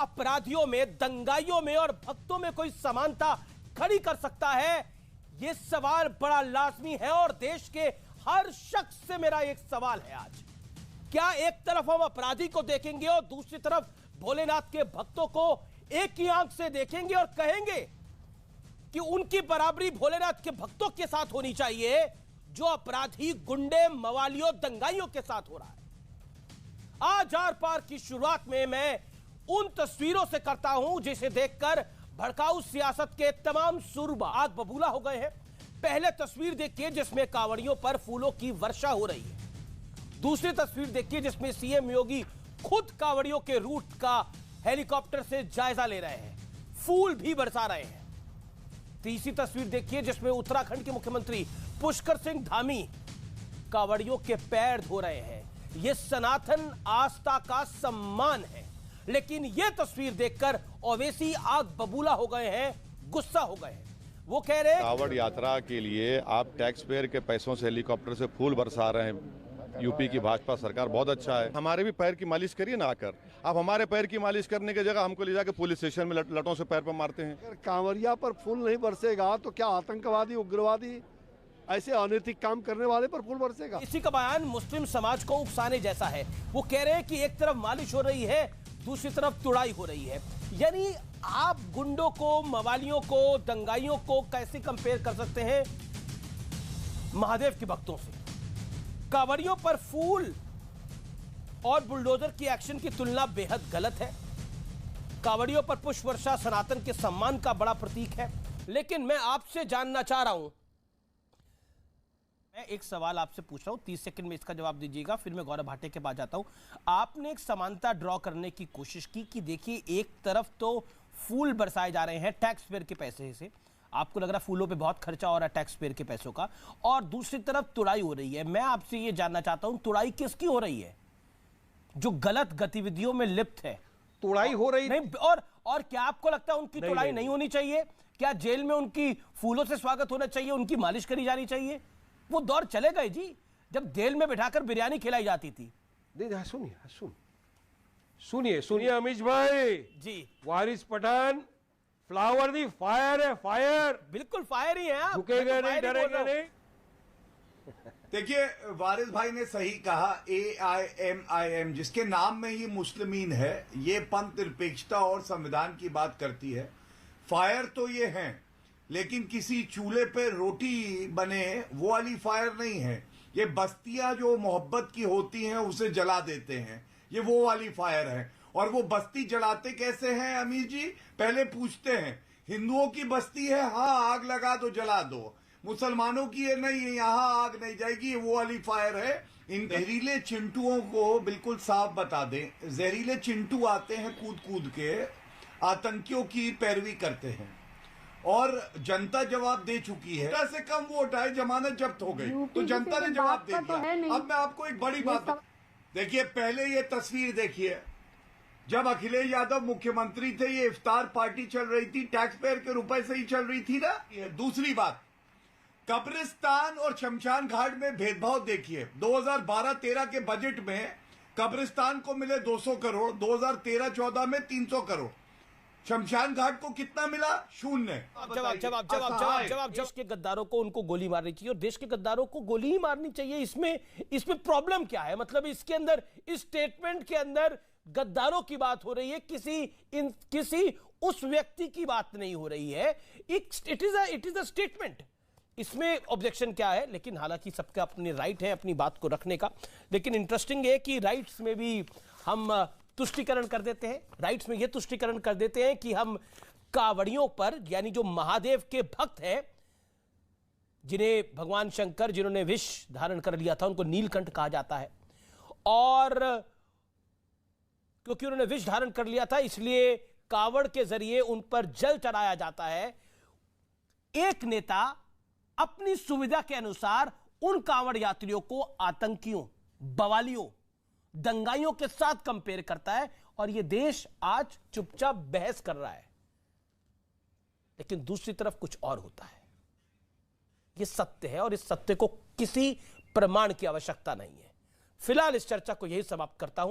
अपराधियों में, दंगाइयों में और भक्तों में कोई समानता खड़ी कर सकता है? यह सवाल बड़ा लाजमी है और देश के हर शख्स से मेरा एक सवाल है आज। क्या एक तरफ हम अपराधी को देखेंगे और दूसरी तरफ भोलेनाथ के भक्तों को एक ही आंख से देखेंगे और कहेंगे कि उनकी बराबरी भोलेनाथ के भक्तों के साथ होनी चाहिए जो अपराधी, गुंडे, मवालियों, दंगाइयों के साथ हो रहा है? आज आर पार की शुरुआत में मैं उन तस्वीरों से करता हूं जिसे देखकर भड़काऊ सियासत के तमाम सुरबा आग बबूला हो गए हैं। पहले तस्वीर देखिए जिसमें कांवड़ियों पर फूलों की वर्षा हो रही है। दूसरी तस्वीर देखिए जिसमें सीएम योगी खुद कांवड़ियों के रूट का हेलीकॉप्टर से जायजा ले रहे हैं, फूल भी बरसा रहे हैं। तीसरी तस्वीर देखिए जिसमें उत्तराखंड के मुख्यमंत्री पुष्कर सिंह धामी कांवड़ियों के पैर धो रहे हैं। यह सनातन आस्था का सम्मान है। लेकिन यह तस्वीर देखकर ओवैसी आग बबूला हो गए हैं, गुस्सा हो गए हैं। वो कह रहे हैं कांवड़ यात्रा के लिए आप टैक्स पेयर के पैसों से हेलीकॉप्टर से फूल बरसा रहे हैं। यूपी की भाजपा सरकार बहुत अच्छा है। हमारे भी पैर की मालिश करिए ना आकर। आप हमारे पैर की मालिश करने की जगह हमको ले जाकर पुलिस स्टेशन में लटों से पैर पर मारते हैं। अगर कांवरिया पर फूल नहीं बरसेगा तो क्या आतंकवादी, उग्रवादी, ऐसे अनैतिक काम करने वाले पर फूल बरसेगा? इसी का बयान मुस्लिम समाज को उकसाने जैसा है। वो कह रहे हैं कि एक तरफ मालिश हो रही है, दूसरी तरफ तुड़ाई हो रही है। यानी आप गुंडों को, मवालियों को, दंगाइयों को कैसे कंपेयर कर सकते हैं महादेव के भक्तों से? कांवड़ियों पर फूल और बुलडोजर की एक्शन की तुलना बेहद गलत है। कांवड़ियों पर पुष्प वर्षा सनातन के सम्मान का बड़ा प्रतीक है। लेकिन मैं आपसे जानना चाह रहा हूं, मैं एक सवाल आपसे पूछ रहा हूं, 30 सेकंड में इसका जवाब दीजिएगा, फिर मैं गौरव भाटे के पास जाता हूं। आपने एक समानता ड्रॉ करने की कोशिश की कि देखिए एक तरफ तो फूल बरसाए जा रहे हैं टैक्स पेयर के पैसे से, आपको लग रहा है फूलों पे बहुत खर्चा हो रहा है टैक्स पेयर के पैसों का, और दूसरी तरफ तुड़ाई हो रही है। मैं आपसे ये जानना चाहता हूं तुड़ाई किसकी हो रही है? जो गलत गतिविधियों में लिप्त है। तुड़ाई हो रही नहीं, और क्या आपको लगता है उनकी तुड़ाई नहीं होनी चाहिए? क्या जेल में उनकी फूलों से स्वागत होना चाहिए, उनकी मालिश करी जानी चाहिए? वो दौर चले गए जी जब जेल में बिठाकर बिरयानी खिलाई जाती थी। सुनिए अमीश भाई जी, वारिस पठान फ्लावर दी फायर है, फायर। बिल्कुल फायर ही है। झुकेगा नहीं, डरेगा नहीं। देखिए, वारिस भाई ने सही कहा। AIMIM जिसके नाम में ही मुस्लिमीन है, ये पंथ निरपेक्षता और संविधान की बात करती है। फायर तो ये हैं, लेकिन किसी चूल्हे पे रोटी बने वो वाली फायर नहीं है। ये बस्तियां जो मोहब्बत की होती हैं उसे जला देते हैं, ये वो वाली फायर है। और वो बस्ती जलाते कैसे हैं अमीर जी? पहले पूछते हैं हिंदुओं की बस्ती है, हाँ आग लगा दो, जला दो। मुसलमानों की है, नहीं यहाँ आग नहीं जाएगी, वो वाली फायर है। इन जहरीले चिंटुओं को बिल्कुल साफ बता दें, जहरीले चिंटू आते हैं कूद कूद के, आतंकियों की पैरवी करते हैं और जनता जवाब दे चुकी है। से कम वोट आए, जमानत जब्त हो गई, तो जनता ने जवाब दे दिया। अब मैं आपको एक बड़ी बात देखिए, पहले ये तस्वीर देखिए, जब अखिलेश यादव मुख्यमंत्री थे ये इफ्तार पार्टी चल रही थी, टैक्स पेयर के रुपए से ही चल रही थी ना। दूसरी बात, कब्रिस्तान और शमशान घाट में भेदभाव देखिए। 2012-13 के बजट में कब्रिस्तान को मिले 200 करोड़, 2013-14 में 300 करोड़। शमशान घाट को कितना मिला? 0। जवाब। देश के गद्दारों को उनको गोली मारनी चाहिए और देश के गद्दारों को गोली ही मारनी चाहिए। इसमें प्रॉब्लम क्या है? मतलब इसके अंदर, इस स्टेटमेंट के अंदर गद्दारों की बात हो रही है, किसी उस व्यक्ति की बात नहीं हो रही है। It is a statement. इसमें ऑब्जेक्शन क्या है? लेकिन हालांकि सबका अपनी राइट है अपनी बात को रखने का। लेकिन इंटरेस्टिंग है कि राइट्स में भी हम तुष्टिकरण कर देते हैं। राइट्स में यह तुष्टिकरण कर देते हैं कि हम कांवड़ियों पर, यानी जो महादेव के भक्त हैं, जिन्हें भगवान शंकर, जिन्होंने विष धारण कर लिया था, उनको नीलकंठ कहा जाता है। और क्योंकि उन्होंने विष धारण कर लिया था इसलिए कांवड़ के जरिए उन पर जल चढ़ाया जाता है। एक नेता अपनी सुविधा के अनुसार उन कांवड़ यात्रियों को आतंकियों, बवालियों, दंगाइयों के साथ कंपेयर करता है और यह देश आज चुपचाप बहस कर रहा है। लेकिन दूसरी तरफ कुछ और होता है। यह सत्य है और इस सत्य को किसी प्रमाण की आवश्यकता नहीं है। फिलहाल इस चर्चा को यही समाप्त करता हूं।